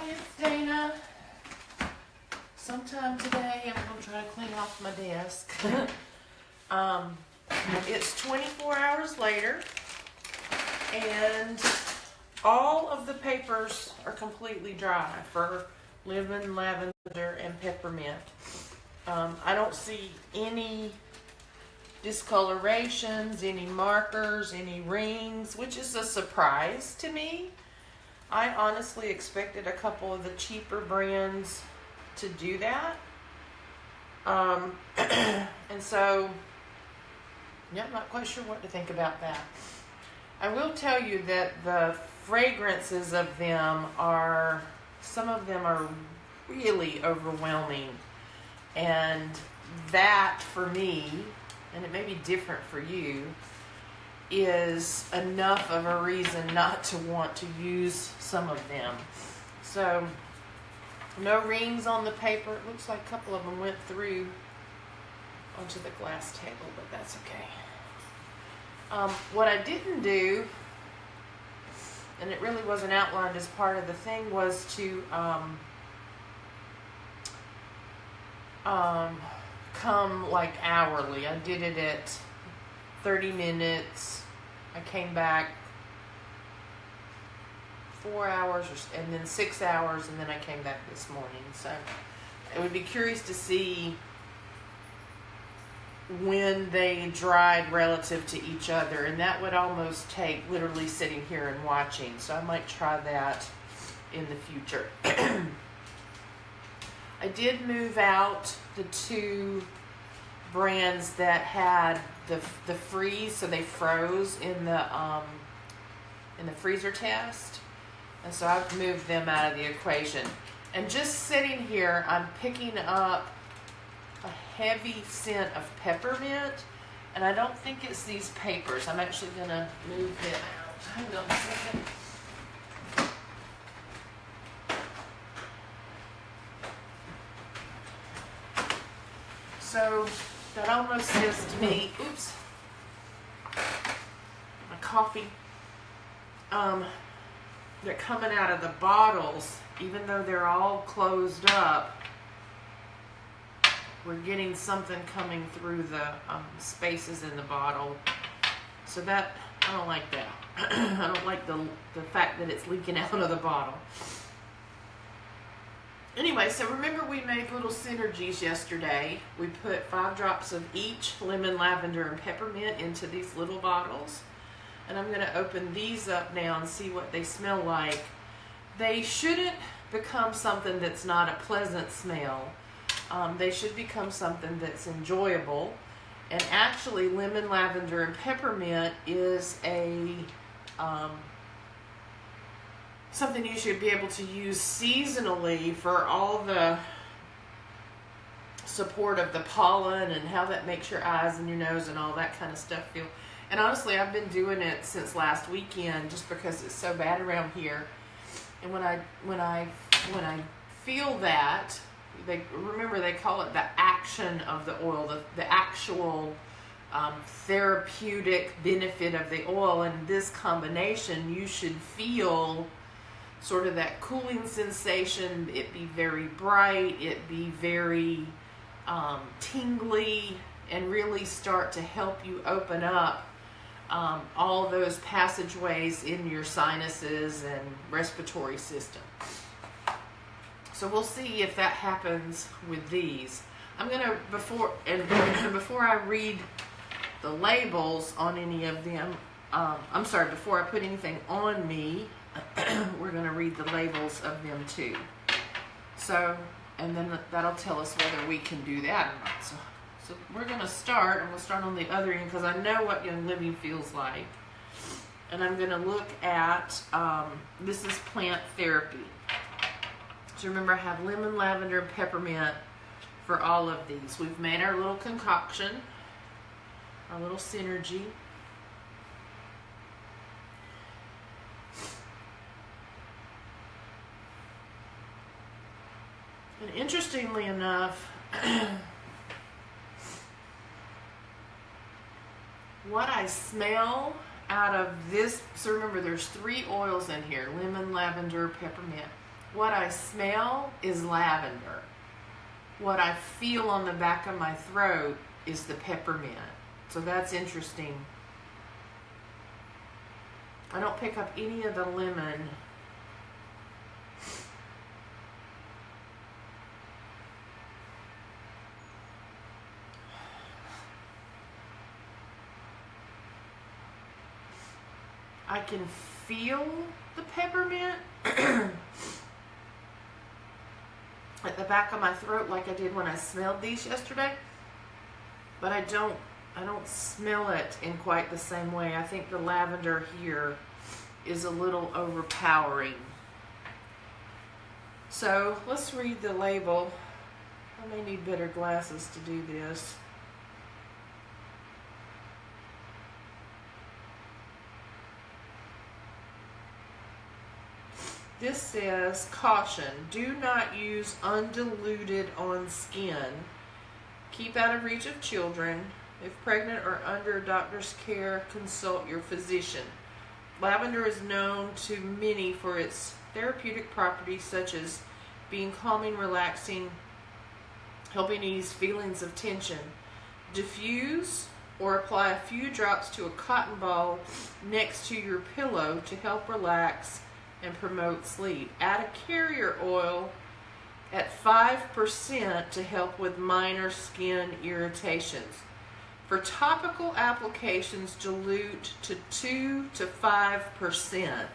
it's Dana. Sometime today I'm going to try to clean off my desk. It's 24 hours later and all of the papers are completely dry for lemon, lavender, and peppermint. I don't see any discolorations, any markers, any rings, which is a surprise to me. I honestly expected a couple of the cheaper brands to do that. And so, yeah, I'm not quite sure what to think about that. I will tell you that the fragrances of them are, some of them are really overwhelming. And that, for me, and it may be different for you, is enough of a reason not to want to use some of them. So, no rings on the paper. It looks like a couple of them went through onto the glass table, but that's okay. What I didn't do, and it really wasn't outlined as part of the thing, was to come like hourly. I did it at 30 minutes. I came back 4 hours and then 6 hours, and then I came back this morning. So I would be curious to see when they dried relative to each other, and that would almost take literally sitting here and watching. So I might try that in the future. I did move out the two brands that had the freeze, so they froze in the freezer test, and so I've moved them out of the equation. And just sitting here, I'm picking up a heavy scent of peppermint, and I don't think it's these papers. I'm actually gonna move them out. Hang on a second. So that almost says to me, oops, my coffee, they're coming out of the bottles, even though they're all closed up, we're getting something coming through the spaces in the bottle. So that, I don't like that. I don't like the fact that it's leaking out of the bottle. Anyway, so remember we made little synergies yesterday. We put 5 drops of each lemon, lavender, and peppermint into these little bottles. And I'm going to open these up now and see what they smell like. They shouldn't become something that's not a pleasant smell. They should become something that's enjoyable. And actually, lemon, lavender, and peppermint is a something you should be able to use seasonally for all the support of the pollen and how that makes your eyes and your nose and all that kind of stuff feel. And honestly, I've been doing it since last weekend just because it's so bad around here. And when I feel that, remember they call it the action of the oil, the actual therapeutic benefit of the oil. And this combination, you should feel sort of that cooling sensation. It be very bright, it be very tingly, and really start to help you open up all those passageways in your sinuses and respiratory system. So we'll see if that happens with these. I'm gonna, before I read the labels on any of them, before I put anything on me, we're going to read the labels of them too. So, and then that'll tell us whether we can do that or not. So we're going to start, and we'll start on the other end because I know what Young Living feels like. And I'm going to look at, this is plant therapy. So remember, I have lemon, lavender, and peppermint for all of these. We've made our little concoction, our little synergy. And interestingly enough, what I smell out of this, so remember there's 3 oils in here, lemon, lavender, peppermint. What I smell is lavender. What I feel on the back of my throat is the peppermint. So that's interesting. I don't pick up any of the lemon. I can feel the peppermint at the back of my throat like I did when I smelled these yesterday, but I don't smell it in quite the same way. I think the lavender here is a little overpowering. So let's read the label. I may need better glasses to do this. This says, caution, do not use undiluted on skin. Keep out of reach of children. If pregnant or under doctor's care, consult your physician. Lavender is known to many for its therapeutic properties such as being calming, relaxing, helping ease feelings of tension. Diffuse or apply a few drops to a cotton ball next to your pillow to help relax and promote sleep. Add a carrier oil at 5% to help with minor skin irritations. For topical applications, dilute to 2 to 5%.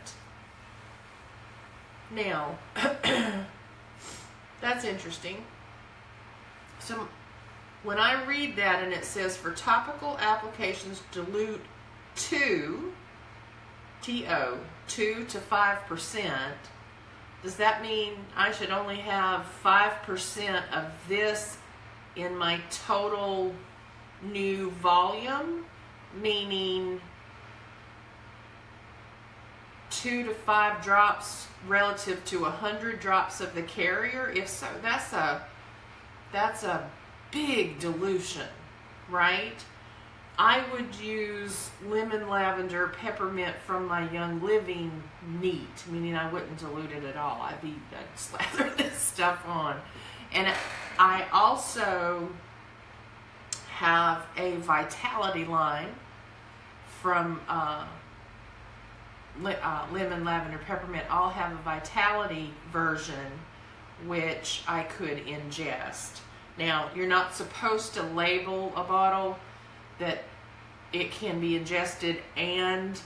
Now, that's interesting. So when I read that and it says for topical applications, dilute 2 to 5%, does that mean I should only have 5% of this in my total new volume? Meaning 2 to 5 drops relative to 100 drops of the carrier? If so, that's a big dilution, right? I would use lemon, lavender, peppermint from my Young Living neat, meaning I wouldn't dilute it at all. I'd slather this stuff on. And I also have a Vitality line from lemon, lavender, peppermint. I'll have a Vitality version which I could ingest. Now, you're not supposed to label a bottle that it can be ingested and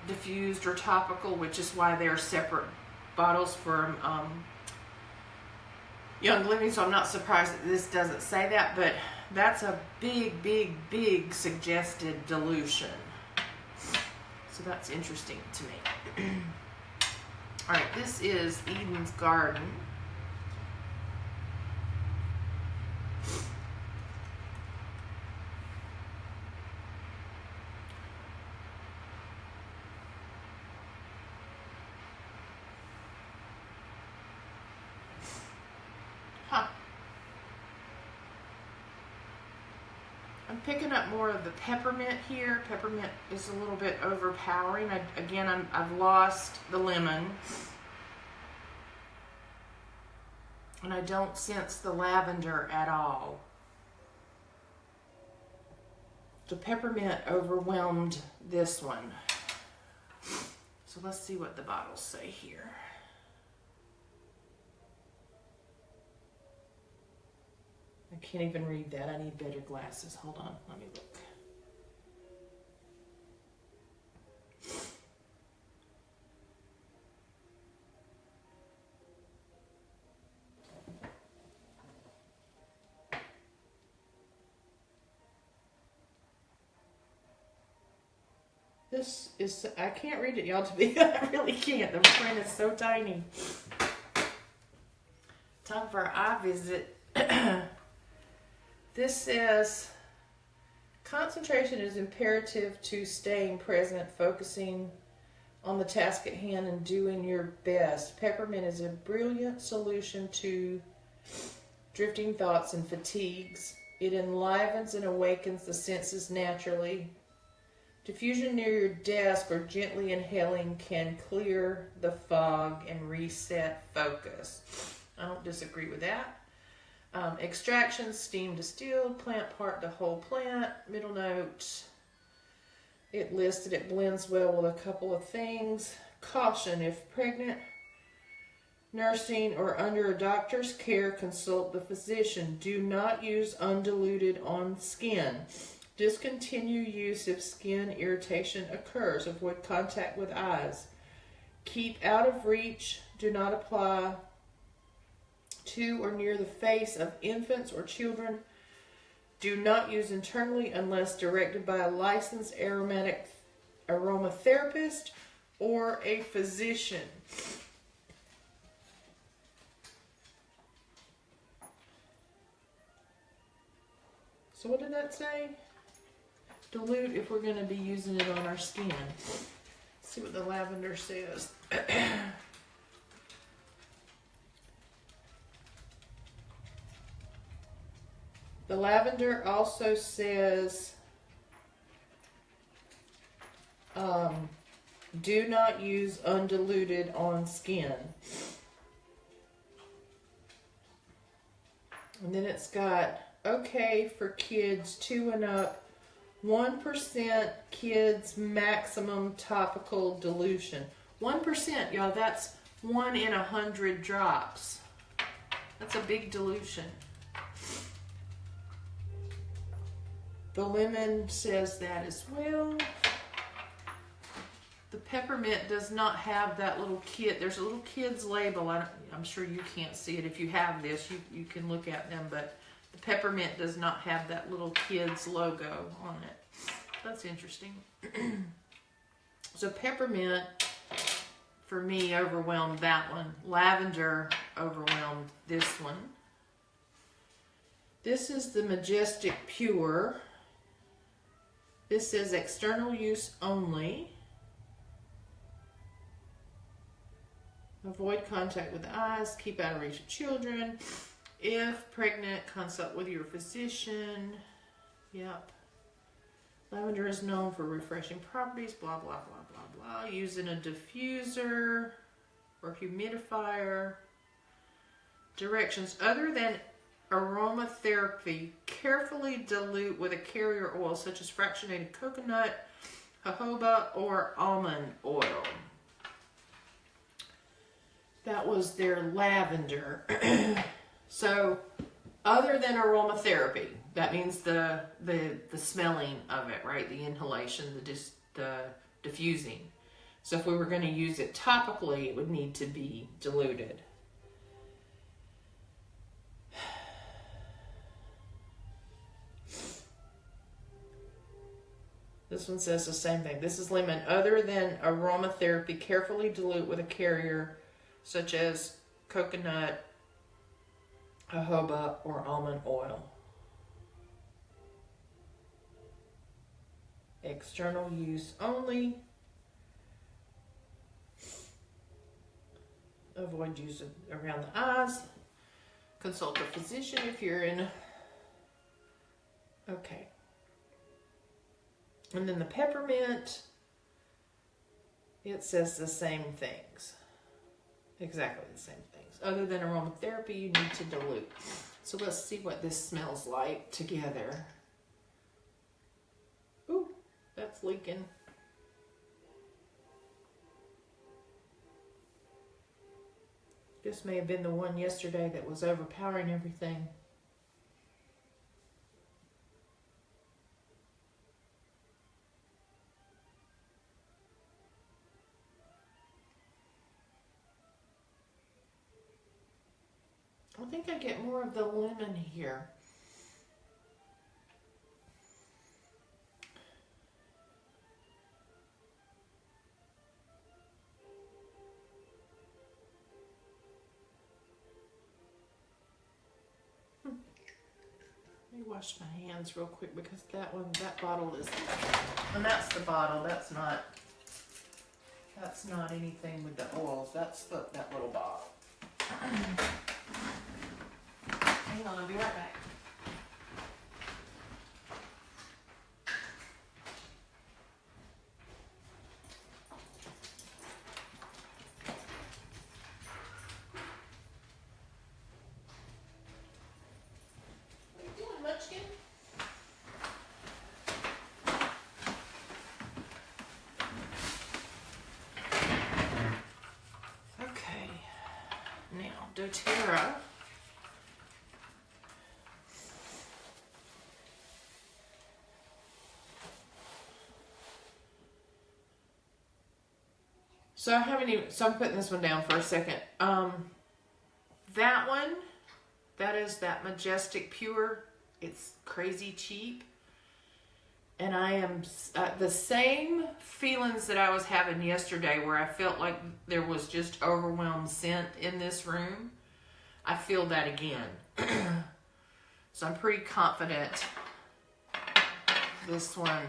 diffused or topical, which is why there are separate bottles for Young Living, so I'm not surprised that this doesn't say that, but that's a big, big, big suggested dilution. So that's interesting to me. All right, this is Eden's Garden. I'm picking up more of the peppermint here. Peppermint is a little bit overpowering. I've lost the lemon. And I don't sense the lavender at all. The peppermint overwhelmed this one. So let's see what the bottles say here. I can't even read that. I need better glasses. Hold on, let me look. This is, I can't read it, y'all, to be, I really can't. The print is so tiny. Time for our eye visit. This says, concentration is imperative to staying present, focusing on the task at hand and doing your best. Peppermint is a brilliant solution to drifting thoughts and fatigues. It enlivens and awakens the senses naturally. Diffusion near your desk or gently inhaling can clear the fog and reset focus. I don't disagree with that. Extraction, steam distilled, plant part to whole plant. Middle note, it listed it blends well with a couple of things. Caution, if pregnant, nursing, or under a doctor's care, consult the physician. Do not use undiluted on skin. Discontinue use if skin irritation occurs. Avoid contact with eyes. Keep out of reach. Do not apply to or near the face of infants or children. Do not use internally unless directed by a licensed aromatherapist or a physician. So what did that say? Dilute if we're going to be using it on our skin. Let's see what the lavender says. The lavender also says do not use undiluted on skin. And then it's got okay for kids 2 and up, 1% kids maximum topical dilution. 1%, y'all, that's 1 in 100 drops. That's a big dilution. The lemon says that as well. The peppermint does not have that little kid. There's a little kid's label. I'm sure you can't see it. If you have this, you can look at them, but the peppermint does not have that little kid's logo on it. That's interesting. So peppermint, for me, overwhelmed that one. Lavender overwhelmed this one. This is the Majestic Pure. This says external use only. Avoid contact with the eyes. Keep out of reach of children. If pregnant, consult with your physician. Yep. Lavender is known for refreshing properties. Blah, blah, blah, blah, blah. Use in a diffuser or humidifier. Directions. Other than aromatherapy, carefully dilute with a carrier oil such as fractionated coconut, jojoba, or almond oil. That was their lavender. So, other than aromatherapy, that means the smelling of it, right? The inhalation, the diffusing. So if we were going to use it topically, it would need to be diluted. This one says the same thing. This is lemon. Other than aromatherapy, carefully dilute with a carrier such as coconut, jojoba, or almond oil. External use only. Avoid use around the eyes. Consult a physician if you're in. Okay. And then the peppermint, it says the same things. Exactly the same things. Other than aromatherapy, you need to dilute. So let's see what this smells like together. Ooh, that's leaking. This may have been the one yesterday that was overpowering everything. I think I get more of the lemon here. Let me wash my hands real quick because that bottle is, and that's the bottle. That's not anything with the oils. That's that little bottle. Hang on, I'll be right back. doTERRA. So I haven't even, so I'm putting this one down for a second. That one, that is that Majestic Pure. It's crazy cheap. And I am the same feelings that I was having yesterday, where I felt like there was just overwhelmed scent in this room. I feel that again. So I'm pretty confident this one,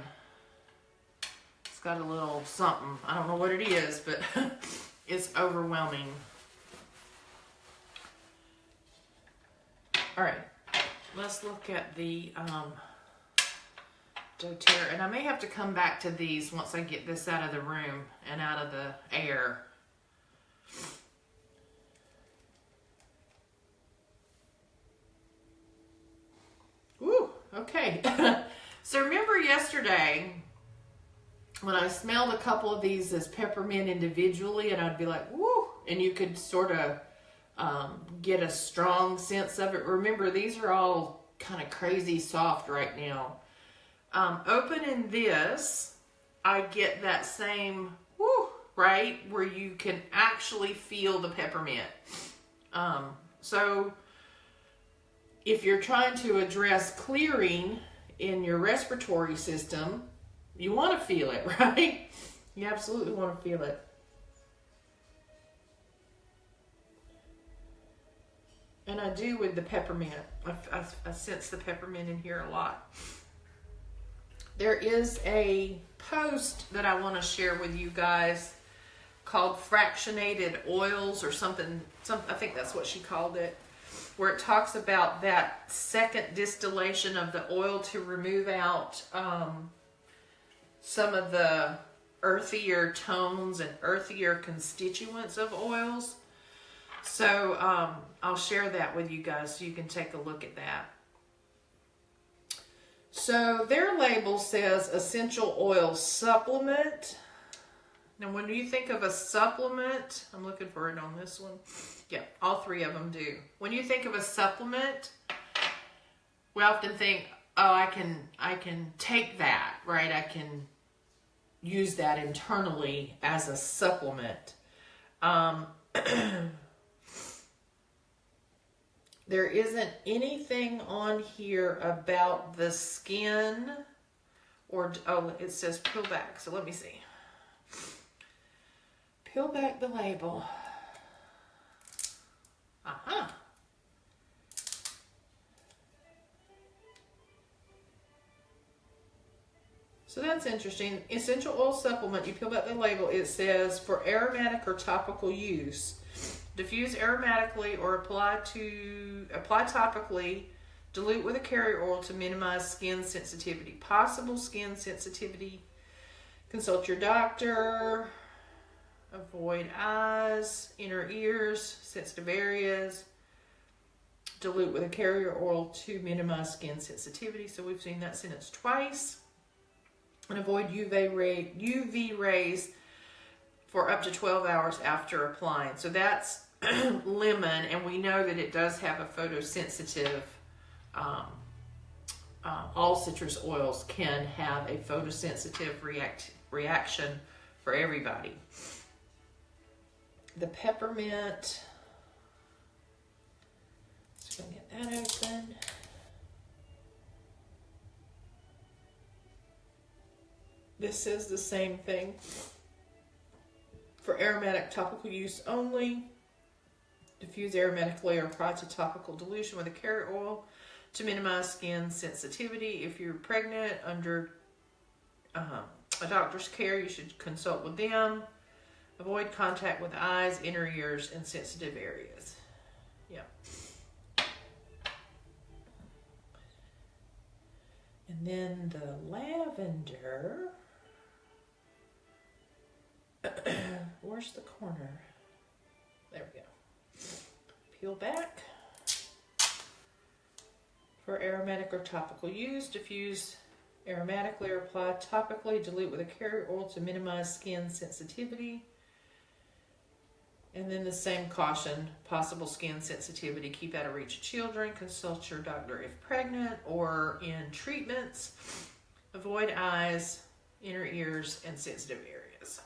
it's got a little something. I don't know what it is, but it's overwhelming. All right, let's look at the doTERRA, and I may have to come back to these once I get this out of the room and out of the air. Woo, okay. So remember yesterday when I smelled a couple of these as peppermint individually, and I'd be like, woo, and you could sort of get a strong sense of it. Remember, these are all kind of crazy soft right now. Opening this, I get that same whoo, right, where you can actually feel the peppermint. So if you're trying to address clearing in your respiratory system, you want to feel it, right? You absolutely want to feel it. And I do with the peppermint. I sense the peppermint in here a lot. There is a post that I want to share with you guys called Fractionated Oils or something. I think that's what she called it, where it talks about that second distillation of the oil to remove out some of the earthier tones and earthier constituents of oils. So I'll share that with you guys so you can take a look at that. So their label says essential oil supplement. Now when you think of a supplement, I'm looking for it on this one. Yeah, all three of them do. When you think of a supplement, we often think, oh, I can take that, right? I can use that internally as a supplement. There isn't anything on here about the skin or, oh, it says peel back. So let me see. Peel back the label. Uh-huh. So that's interesting. Essential oil supplement, you peel back the label, it says for aromatic or topical use. Diffuse aromatically or apply topically. Dilute with a carrier oil to minimize skin sensitivity. Possible skin sensitivity. Consult your doctor. Avoid eyes, inner ears, sensitive areas. Dilute with a carrier oil to minimize skin sensitivity. So we've seen that sentence twice. And avoid UV rays for up to 12 hours after applying. So that's lemon, and we know that it does have a photosensitive, all citrus oils can have a photosensitive reaction for everybody. The peppermint, let's go get that open. This says the same thing. For aromatic topical use only, diffuse aromatically or apply to topical dilution with a carrier oil to minimize skin sensitivity. If you're pregnant under a doctor's care, you should consult with them. Avoid contact with eyes, inner ears, and sensitive areas. Yeah. And then the lavender. Where's the corner? There we go. Peel back. For aromatic or topical use, diffuse aromatically or apply topically. Dilute with a carrier oil to minimize skin sensitivity. And then the same caution, possible skin sensitivity, keep out of reach of children, consult your doctor if pregnant or in treatments, avoid eyes, inner ears, and sensitive areas.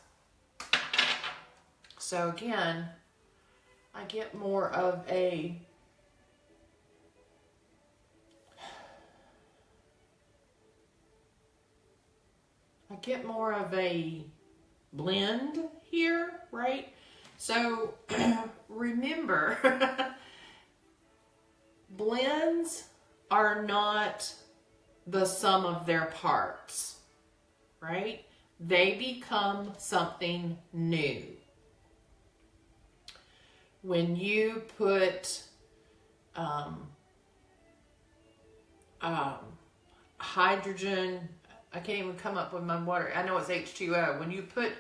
So again, I get more of a blend here, right? So remember, blends are not the sum of their parts, right? They become something new. When you put hydrogen, I can't even come up with my water. I know it's H2O. When you put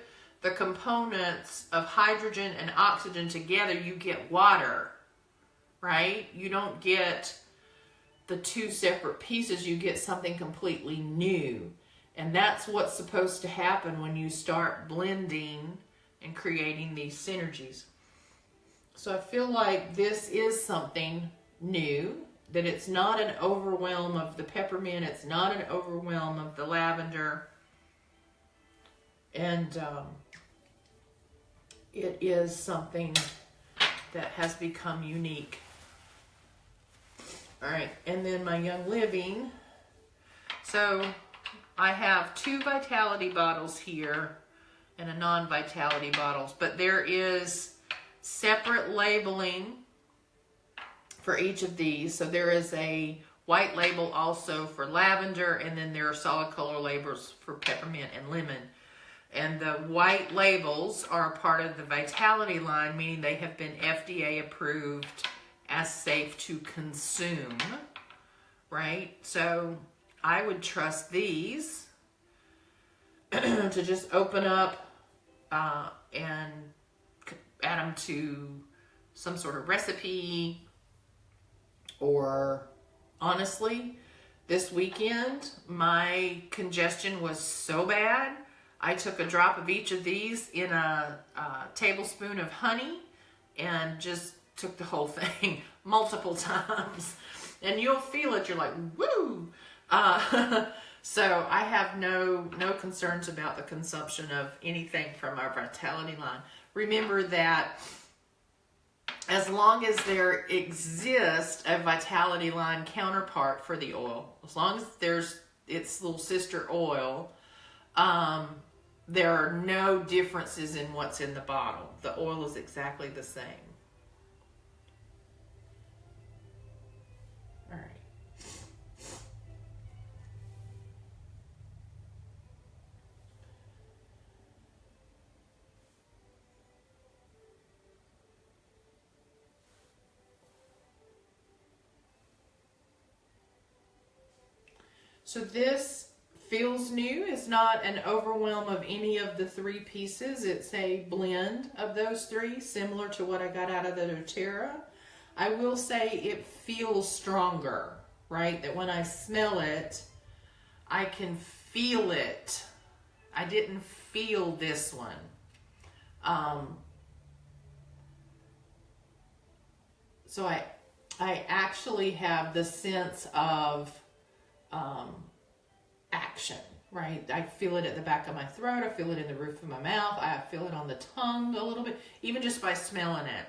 the components of hydrogen and oxygen together, you get water, right? You don't get the two separate pieces. You get something completely new. And that's what's supposed to happen when you start blending and creating these synergies. So I feel like this is something new, that it's not an overwhelm of the peppermint, it's not an overwhelm of the lavender, and it is something that has become unique. All right, and then my Young Living. So I have 2 Vitality bottles here and a non-Vitality bottles, but there is separate labeling for each of these. So there is a white label also for lavender, and then there are solid color labels for peppermint and lemon. And the white labels are a part of the Vitality line, meaning they have been FDA approved as safe to consume, right? So I would trust these to just open up and add them to some sort of recipe. Or honestly, this weekend my congestion was so bad, I took a drop of each of these in a tablespoon of honey and just took the whole thing multiple times, and you'll feel it. You're like, woo! So I have no concerns about the consumption of anything from our Vitality line. Remember that as long as there exists a Vitality line counterpart for the oil, as long as there's its little sister oil, there are no differences in what's in the bottle. The oil is exactly the same. All right. So this feels new. It's not an overwhelm of any of the 3 pieces. It's a blend of those 3, similar to what I got out of the doTERRA. I will say it feels stronger, right? That when I smell it, I can feel it. I didn't feel this one. So I actually have the sense of action, right? I feel it at the back of my throat. I feel it in the roof of my mouth. I feel it on the tongue a little bit, even just by smelling it.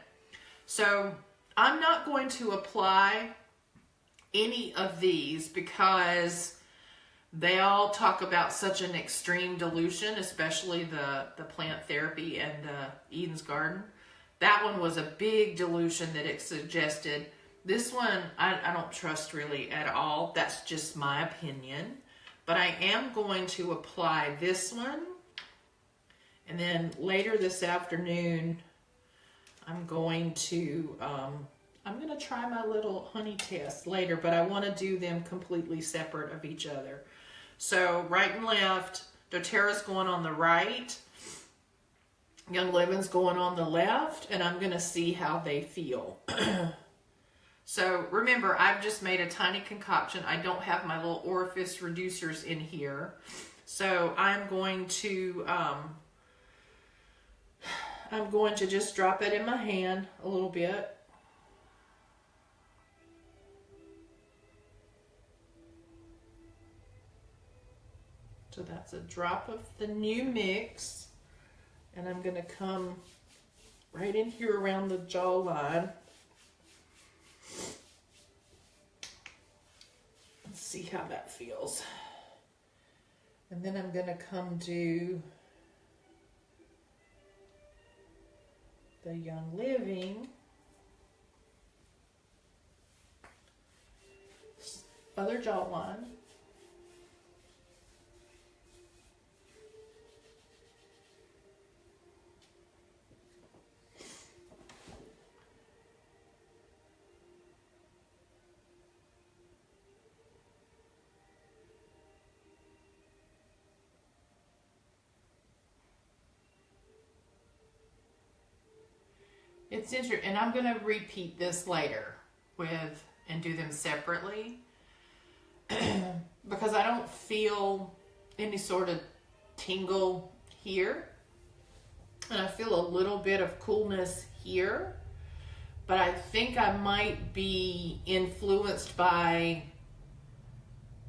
So I'm not going to apply any of these because they all talk about such an extreme dilution, especially the plant therapy and the Eden's Garden. That one was a big dilution that it suggested. This one, I don't trust really at all. That's just my opinion. But I am going to apply this one. And then later this afternoon, I'm going to try my little honey test later, but I want to do them completely separate of each other. So right and left, doTERRA's going on the right, Young Living's going on the left, and I'm going to see how they feel. So remember, I've just made a tiny concoction. I don't have my little orifice reducers in here. So I'm going to I'm going to just drop it in my hand a little bit. So that's a drop of the new mix. And I'm going to come right in here around the jawline. Let's see how that feels. And then I'm going to come do the Young Living. Other jawline. It's interesting, and I'm going to repeat this later and do them separately because I don't feel any sort of tingle here, and I feel a little bit of coolness here, but I think I might be influenced by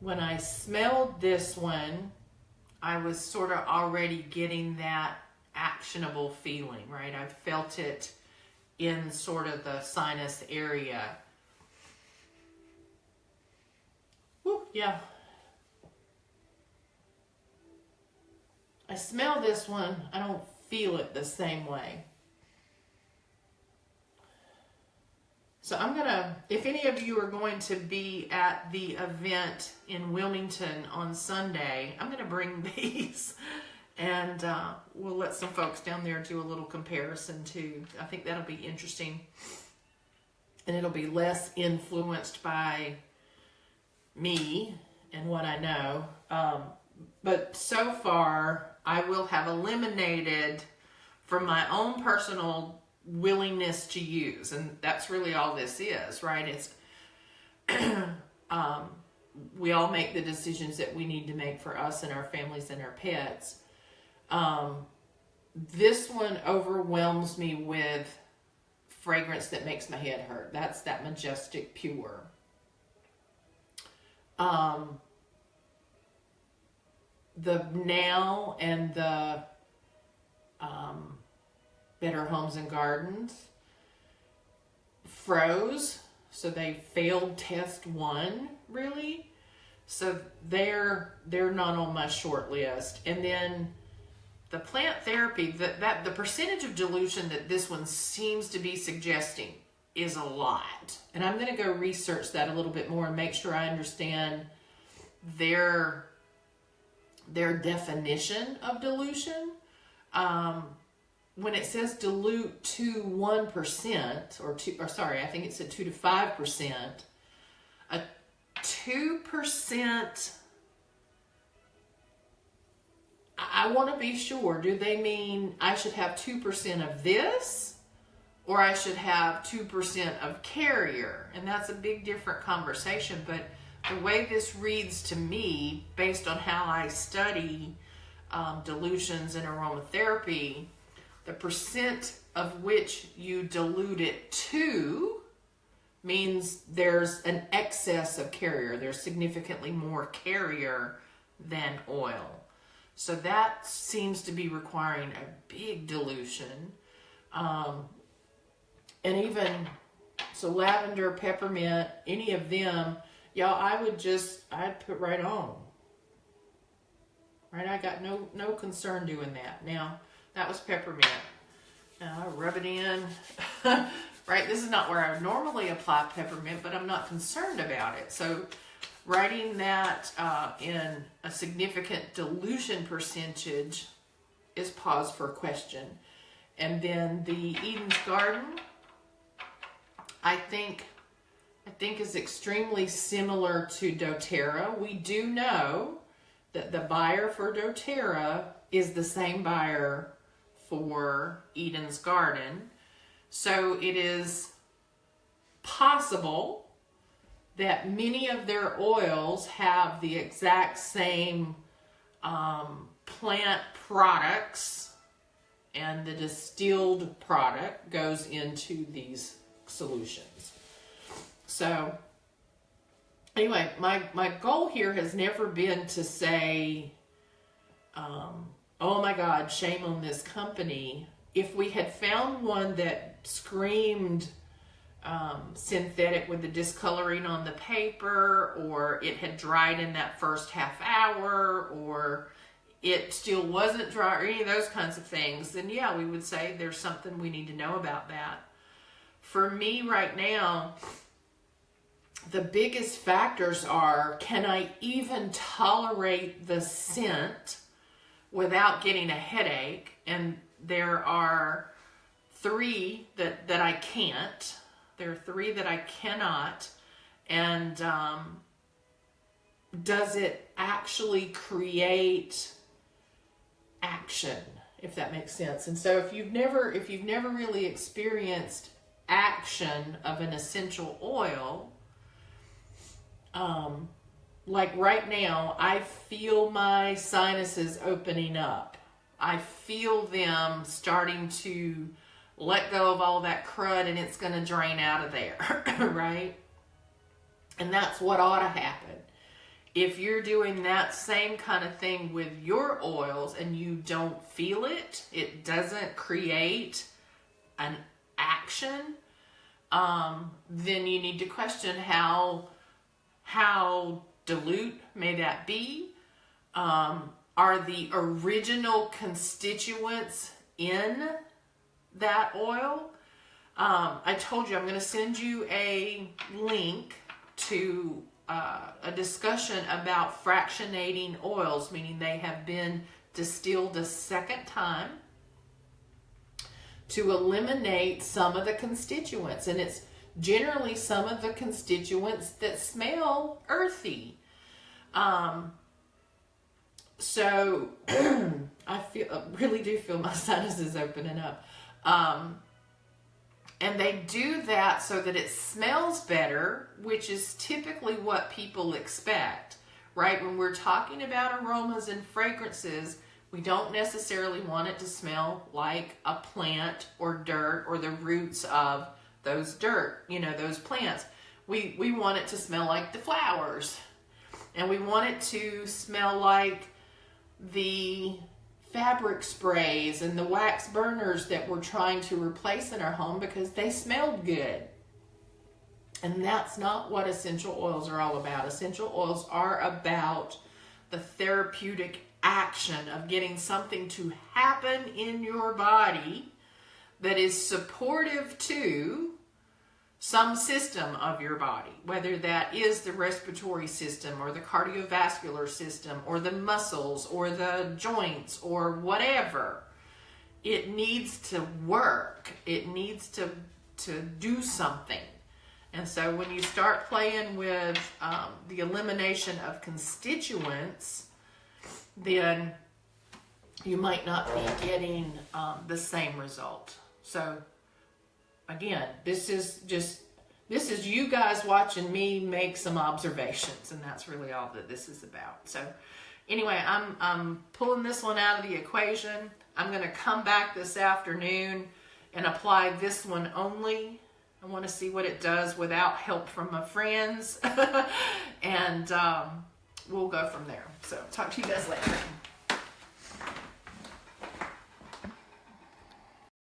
when I smelled this one, I was sort of already getting that actionable feeling, right? I felt it in sort of the sinus area. Woo, yeah. I smell this one, I don't feel it the same way. So I'm gonna, if any of you are going to be at the event in Wilmington on Sunday, I'm gonna bring these. And we'll let some folks down there do a little comparison too. I think that'll be interesting. And it'll be less influenced by me and what I know. But so far, I will have eliminated from my own personal willingness to use. And that's really all this is, right? It's we all make the decisions that we need to make for us and our families and our pets. This one overwhelms me with fragrance that makes my head hurt. That's that Majestic Pure. The Now and the Better Homes and Gardens froze, so they failed test one, really. So they're not on my short list. And then the plant therapy, the percentage of dilution that this one seems to be suggesting is a lot. And I'm going to go research that a little bit more and make sure I understand their definition of dilution. When it says dilute to 1%, I think it said 2 to 5%, a 2%, I want to be sure, do they mean I should have 2% of this, or I should have 2% of carrier? And that's a big different conversation, but the way this reads to me, based on how I study dilutions and aromatherapy, the percent of which you dilute it to means there's an excess of carrier. There's significantly more carrier than oil. So that seems to be requiring a big dilution. And even, so lavender, peppermint, any of them, y'all, I'd put right on. Right, I got no concern doing that. Now, that was peppermint. Now I rub it in. Right, this is not where I would normally apply peppermint, but I'm not concerned about it. So writing that in a significant dilution percentage is pause for question. And then the Eden's Garden, I think is extremely similar to doTERRA. We do know that the buyer for doTERRA is the same buyer for Eden's Garden. So it is possible that many of their oils have the exact same plant products and the distilled product goes into these solutions. So anyway, my goal here has never been to say, oh my God, shame on this company. If we had found one that screamed synthetic with the discoloring on the paper, or it had dried in that first half hour, or it still wasn't dry, or any of those kinds of things, then yeah, we would say there's something we need to know about that. For me right now, the biggest factors are, can I even tolerate the scent without getting a headache? And there are 3 that I can't. There are 3 that I cannot. And does it actually create action, if that makes sense? And so if you've never really experienced action of an essential oil, like right now, I feel my sinuses opening up. I feel them starting to let go of all that crud, and it's going to drain out of there, right? And that's what ought to happen. If you're doing that same kind of thing with your oils and you don't feel it, it doesn't create an action, then you need to question how dilute may that be? Are the original constituents in that oil? I told you I'm going to send you a link to a discussion about fractionating oils, meaning they have been distilled a second time to eliminate some of the constituents. And it's generally some of the constituents that smell earthy. So I really do feel my sinuses opening up. And they do that so that it smells better, which is typically what people expect, right? When we're talking about aromas and fragrances, we don't necessarily want it to smell like a plant or dirt or the roots of those those plants. We want it to smell like the flowers, and we want it to smell like the fabric sprays and the wax burners that we're trying to replace in our home because they smelled good. And that's not what essential oils are all about. Essential oils are about the therapeutic action of getting something to happen in your body that is supportive to some system of your body, whether that is the respiratory system or the cardiovascular system or the muscles or the joints or whatever. It needs to work. It needs to do something. And so when you start playing with the elimination of constituents, then you might not be getting the same result. So again, this is you guys watching me make some observations, and that's really all that this is about. So anyway, I'm pulling this one out of the equation. I'm going to come back this afternoon and apply this one only. I want to see what it does without help from my friends, and we'll go from there. So talk to you guys later.